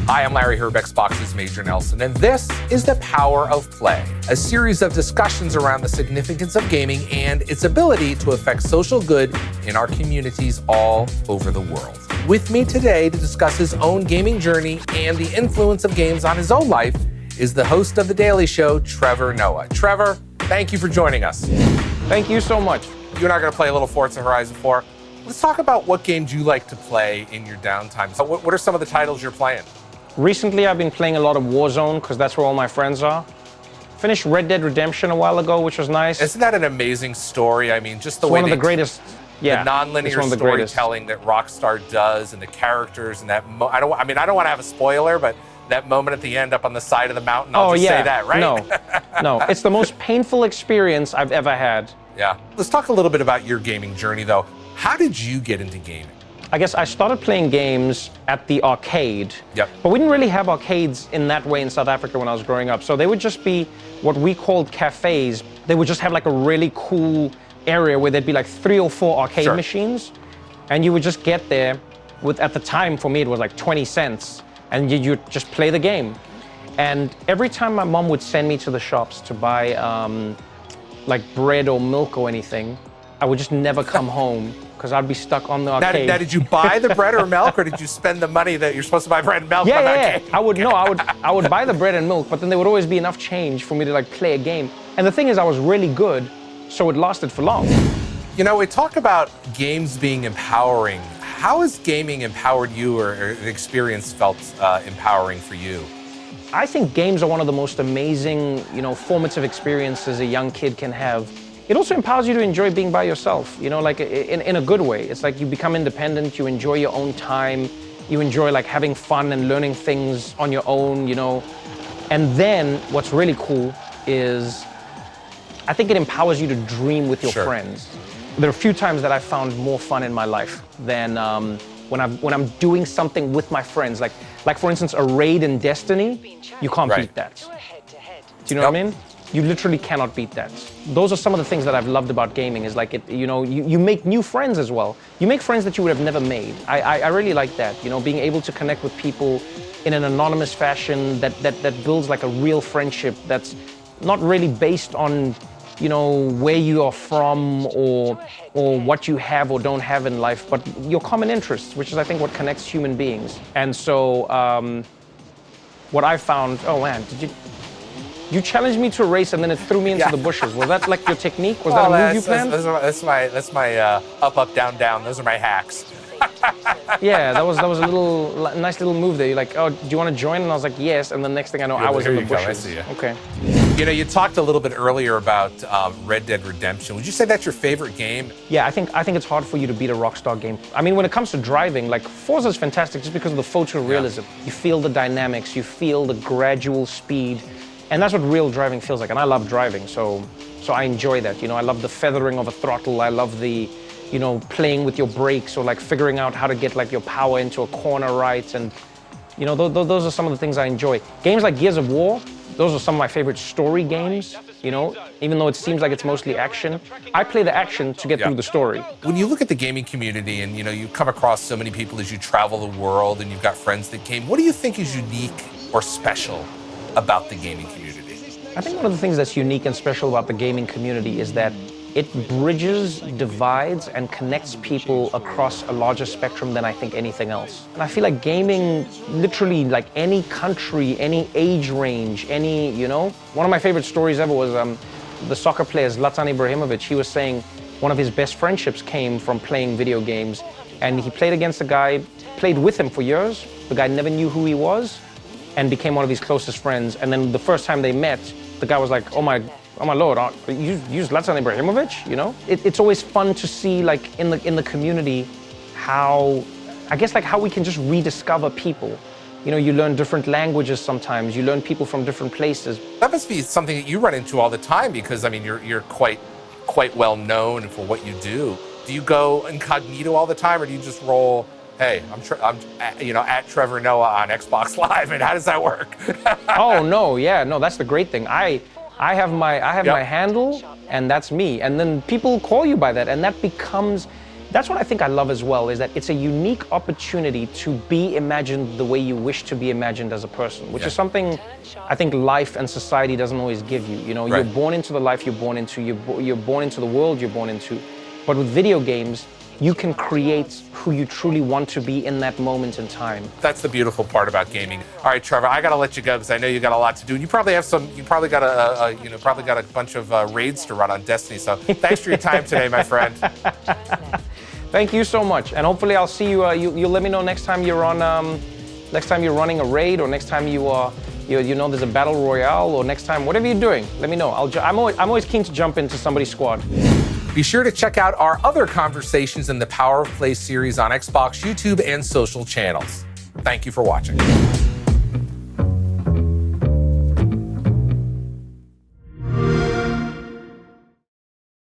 Hi, I'm Larry Hryb, Xbox's Major Nelson, and this is The Power of Play, a series of discussions around the significance of gaming and its ability to affect social good in our communities all over the world. With me today to discuss his own gaming journey and the influence of games on his own life is the host of The Daily Show, Trevor Noah. Trevor, thank you for joining us. Thank you so much. You and I are going to play a little Forza Horizon 4. Let's talk about what games you like to play in your downtime. So what are some of the titles you're playing? Recently, I've been playing a lot of Warzone because that's where all my friends are. Finished Red Dead Redemption a while ago, which was nice. Isn't that an amazing story? I mean, just the It's way one of the greatest. Yeah, the non-linear storytelling that Rockstar does, and the characters, and that I don't want to have a spoiler, but that moment at the end up on the side of the mountain, I'll just say that, right? No, it's the most painful experience I've ever had. Yeah. Let's talk a little bit about your gaming journey, though. How did you get into gaming? I guess I started playing games at the arcade. Yep. But we didn't really have arcades in that way in South Africa when I was growing up. So they would just be what we called cafes. They would just have like a really cool area where there'd be like 3 or 4 arcade machines. And you would just get there with, at the time for me, it was like 20 cents. And you'd just play the game. And every time my mom would send me to the shops to buy like bread or milk or anything, I would just never come home because I'd be stuck on the arcade. Now, did you buy the bread or milk, or did you spend the money that you're supposed to buy bread and milk on the arcade? I would buy the bread and milk, but then there would always be enough change for me to like play a game. And the thing is, I was really good, so it lasted for long. You know, we talk about games being empowering. How has gaming empowered you, or the experience felt empowering for you? I think games are one of the most amazing, formative experiences a young kid can have. It also empowers you to enjoy being by yourself, like in a good way. It's like you become independent, you enjoy your own time, you enjoy like having fun and learning things on your own, And then what's really cool is I think it empowers you to dream with your friends. There are a few times that I found more fun in my life than when I'm doing something with my friends. Like for instance, a raid in Destiny, you can't beat that. Do you know what I mean? You literally cannot beat that. Those are some of the things that I've loved about gaming is like, you make new friends as well. You make friends that you would have never made. I really like that, being able to connect with people in an anonymous fashion that builds like a real friendship that's not really based on, where you are from or what you have or don't have in life, but your common interests, which is I think what connects human beings. And so what I found, oh man, you challenged me to a race and then it threw me into the bushes. Was that like your technique? Was that a move you planned? That's my up, up, down, down. Those are my hacks. Yeah, that was a nice little move there. You're like, oh, do you want to join? And I was like, yes. And the next thing I know, I was in the bushes. I see you. Okay. You talked a little bit earlier about Red Dead Redemption. Would you say that's your favorite game? Yeah, I think it's hard for you to beat a Rockstar game. I mean, when it comes to driving, like Forza is fantastic just because of the photorealism. Yeah. You feel the dynamics, you feel the gradual speed. And that's what real driving feels like, and I love driving, so I enjoy that. I love the feathering of a throttle. I love the, playing with your brakes or like figuring out how to get like your power into a corner right, and those are some of the things I enjoy. Games like Gears of War, those are some of my favorite story games. Even though it seems like it's mostly action, I play the action to get through the story. When you look at the gaming community, and you come across so many people as you travel the world, and you've got friends that game, what do you think is unique or special about the gaming community? I think one of the things that's unique and special about the gaming community is that it bridges, divides, and connects people across a larger spectrum than I think anything else. And I feel like gaming, literally like any country, any age range, one of my favorite stories ever was the soccer player Zlatan Ibrahimovic. He was saying one of his best friendships came from playing video games, and he played against a guy, played with him for years. The guy never knew who he was, and became one of his closest friends. And then the first time they met, the guy was like, oh my lord, you Zlatan Ibrahimovic, It's always fun to see like in the community how we can just rediscover people. You learn different languages sometimes, you learn people from different places. That must be something that you run into all the time, because I mean you're quite well known for what you do. Do you go incognito all the time, or do you just roll, hey, I'm at Trevor Noah on Xbox Live, and how does that work? Oh no, that's the great thing. I have my handle, and that's me. And then people call you by that, and that becomes That's what I think I love as well, is that it's a unique opportunity to be imagined the way you wish to be imagined as a person, which is something I think life and society doesn't always give you. You know, Right. You're born into the life you're born into, you're born into the world you're born into. But with video games, you can create who you truly want to be in that moment in time. That's the beautiful part about gaming. All right, Trevor, I got to let you go because I know you got a lot to do. And you probably got a bunch of raids to run on Destiny. So thanks for your time today, my friend. Thank you so much, and hopefully I'll see you. You let me know next time you're on, next time you're running a raid, or next time there's a battle royale, or next time whatever you're doing. Let me know. I'm always keen to jump into somebody's squad. Be sure to check out our other conversations in the Power of Play series on Xbox, YouTube, and social channels. Thank you for watching.